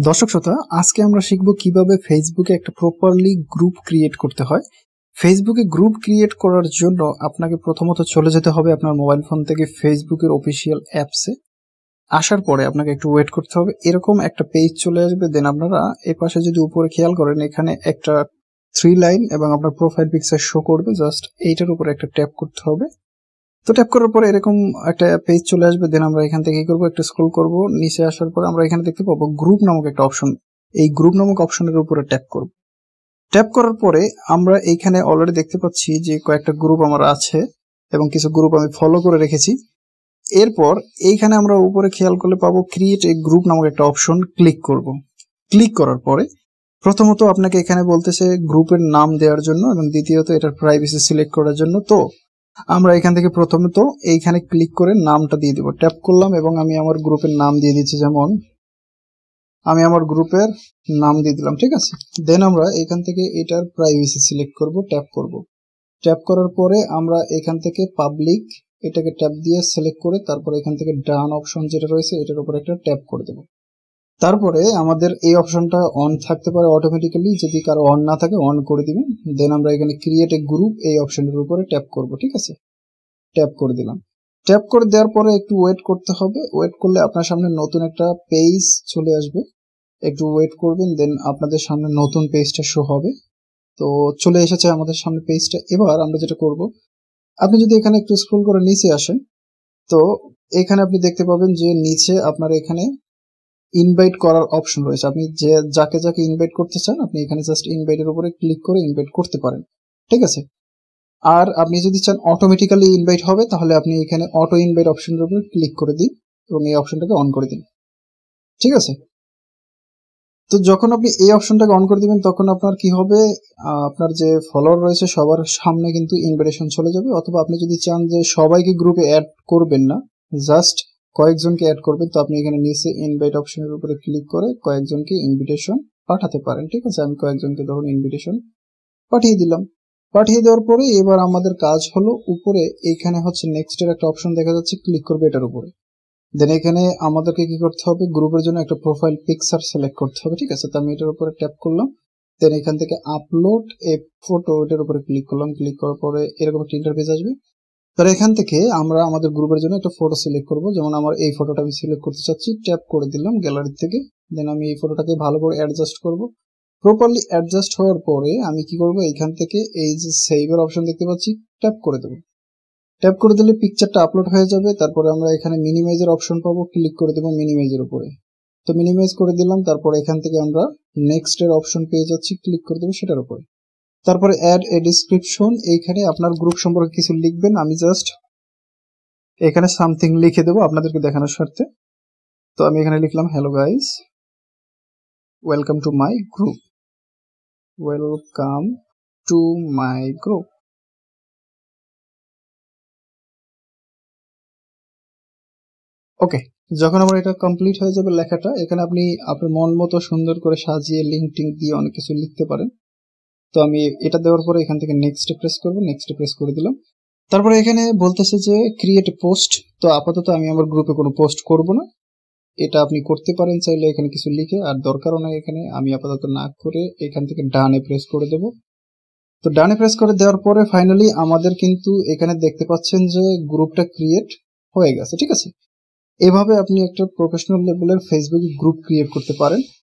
দর্শক শ্রোতা, আজকে আমরা শিখব কিভাবে ফেসবুকে একটা প্রপারলি গ্রুপ ক্রিয়েট করতে হয়। ফেসবুকে গ্রুপ ক্রিয়েট করার জন্য আপনাকে প্রথমত চলে যেতে হবে আপনার মোবাইল ফোন থেকে ফেসবুকের অফিসিয়াল অ্যাপসে। আসার পরে আপনাকে একটু ওয়েট করতে হবে, এরকম একটা পেজ চলে আসবে। দেন আপনারা এ পাশে যদি উপরে খেয়াল করেন, এখানে একটা 3 লাইন এবং আপনার প্রোফাইল পিকচার শো করবে। জাস্ট এইটার উপরে একটা ট্যাপ করতে হবে। তো ট্যাপ করার পরে এরকম একটা পেজ চলে আসবে। দেন আমরা এখান থেকে কি করবো, একটু স্ক্রল করব, নিচে আসার পরে আমরা এখানে দেখতে পাবো গ্রুপ নামক একটা অপশন। এই গ্রুপ নামক অপশনের উপরে ট্যাপ করব। ট্যাপ করার পরে আমরা এইখানে অলরেডি দেখতে পাচ্ছি যে কয়েকটা গ্রুপ আমার আছে এবং কিছু গ্রুপ আমি ফলো করে রেখেছি। এরপর এইখানে আমরা উপরে খেয়াল করলে পাবো ক্রিয়েট এ গ্রুপ নামক একটা অপশন। ক্লিক করব। ক্লিক করার পরে প্রথমত আপনাকে এখানে বলতেছে গ্রুপের নাম দেওয়ার জন্য এবং দ্বিতীয়ত এটার প্রাইভেসি সিলেক্ট করার জন্য। তো আমরা এখান থেকে প্রথমত এইখানে ক্লিক করে নামটা দিয়ে দিব। ট্যাপ করলাম এবং আমি আমার গ্রুপের নাম দিয়ে দিচ্ছি, যেমন আমি আমার গ্রুপের নাম দিয়ে দিলাম, ঠিক আছে। দেন আমরা এখান থেকে এটার প্রাইভেসি সিলেক্ট করব, ট্যাপ করব। ট্যাপ করার পরে আমরা এখান থেকে পাবলিক এটাকে ট্যাপ দিয়ে সিলেক্ট করে তারপরে এখান থেকে ডান অপশন যেটা রয়েছে এটার উপর একটা ট্যাপ করে দেব। তারপরে আমাদের এই অপশনটা অন থাকতে পারে অটোমেটিক্যালি, যদি কারো অন না থাকে অন করে দিবেন। দেন আমরা এখানে ক্রিয়েট এ গ্রুপ এই অপশনের উপরে ট্যাপ করব, ঠিক আছে। ট্যাপ করে দিলাম। ট্যাপ করে দেওয়ার পরে একটু ওয়েট করতে হবে। ওয়েট করলে আপনার সামনে নতুন একটা পেজ চলে আসবে। একটু ওয়েট করবেন, দেন আপনাদের সামনে নতুন পেজটা শো হবে। তো চলে এসেছে আমাদের সামনে পেজটা। এবার আমরা যেটা করব, আপনি যদি এখানে একটু স্ক্রল করে নিচে আসেন, তো এখানে আপনি দেখতে পাবেন যে নিচে আপনার এখানে ইনভাইট করার অপশন রয়েছে। আপনি যে যাকে যাকে ইনভাইট করতে চান আপনি এখানে জাস্ট ইনভাইটের উপরে ক্লিক করে ইনভাইট করতে পারেন, ঠিক আছে। আর আপনি যদি চান অটোমেটিক্যালি ইনভাইট হবে, তাহলে আপনি এখানে অটো ইনভাইট অপশনের উপর ক্লিক করে দিন এবং এই অপশনটাকে অন করে দিন, ঠিক আছে। তো যখন আপনি এই অপশনটাকে অন করে দিবেন তখন আপনার কি হবে, আপনার যে ফলোয়ার রয়েছে সবার সামনে কিন্তু ইনভাইটেশন চলে যাবে। অথবা আপনি যদি চান যে সবাইকে গ্রুপে অ্যাড করবেন না, জাস্ট কয়েকজনকে অ্যাড করবেন, তো আপনি এখানে নিচে ইনভাইট অপশনের উপরে ক্লিক করে কয়েকজনকে ইনভিটেশন পাঠাতে পারেন, ঠিক আছে। আমি কয়েকজনকে তখন ইনভিটেশন পাঠিয়ে দিলাম। পাঠিয়ে দেওয়ার পরে এবার আমাদের কাজ হলো, উপরে এইখানে হচ্ছে নেক্সট এর একটা অপশন দেখা যাচ্ছে, ক্লিক করবে এটার উপরে। দেন এখানে আমাদেরকে কি করতে হবে, গ্রুপের জন্য একটা প্রোফাইল পিকচার সিলেক্ট করতে হবে, ঠিক আছে। তো আমি এটার উপরে ট্যাপ করলাম। দেন এখান থেকে আপলোড এ ফটো এটার উপরে ক্লিক করলাম। ক্লিক করার পরে এরকম একটা ইন্টারফেস আসবে। তো এখান থেকে আমরা আমাদের গ্রুপের জন্য একটা ফটো সিলেক্ট করব। যেমন আমার এই ফটোটা আমি সিলেক্ট করতে চাচ্ছি, ট্যাপ করে দিলাম গ্যালারি থেকে। দেন আমি এই ফটোটাকে ভালো করে অ্যাডজাস্ট করব। প্রপারলি অ্যাডজাস্ট হওয়ার পরে আমি কি করব, এখান থেকে এই যে সেভের অপশন দেখতে পাচ্ছি, ট্যাপ করে দেবো। ট্যাপ করে দিলে পিকচারটা আপলোড হয়ে যাবে। তারপরে আমরা এখানে মিনিমাইজের অপশন পাবো, ক্লিক করে দেবো মিনিমাইজের উপরে। তো মিনিমাইজ করে দিলাম। তারপরে এখান থেকে আমরা নেক্সট এর অপশন পেয়ে যাচ্ছি, ক্লিক করে দেবো সেটার উপরে। তারপরে অ্যাড এ ডিসক্রিপশন, এইখানে আপনার গ্রুপ সম্পর্কে কিছু লিখবেন। আমি জাস্ট এখানে সামথিং লিখে দেবো আপনাদেরকে দেখানোর স্বার্থে। তো আমি এখানে লিখলাম, hello guys, welcome to my group, welcome to my group. Okay, যখন আমার এটা কমপ্লিট হয়ে যাবে লেখাটা, এখানে আপনি আপনার মন মতো সুন্দর করে সাজিয়ে লিঙ্ক টিঙ্ক দিয়ে অনেক কিছু লিখতে পারেন। তো আমি এটা দেওয়ার পরে এখান থেকে নেক্সটে প্রেস করব, নেক্সটে প্রেস করে দিলাম। তারপরে এখানে বলতেছে যে ক্রিয়েট এ পোস্ট। তো আপাতত আমি আমার গ্রুপে কোনো পোস্ট করব না, এটা আপনি করতে পারেন চাইলে এখানে কিছু লিখে, আর দরকারও নাই এখানে। আমি আপাতত না করে এখান থেকে ডানে প্রেস করে দেব। তো ডানে প্রেস করে দেওয়ার পরে ফাইনালি আমাদের কিন্তু এখানে দেখতে পাচ্ছেন যে গ্রুপটা ক্রিয়েট হয়ে গেছে, ঠিক আছে। এভাবে আপনি একটা প্রফেশনাল লেভেলের ফেসবুক গ্রুপ ক্রিয়েট করতে পারেন।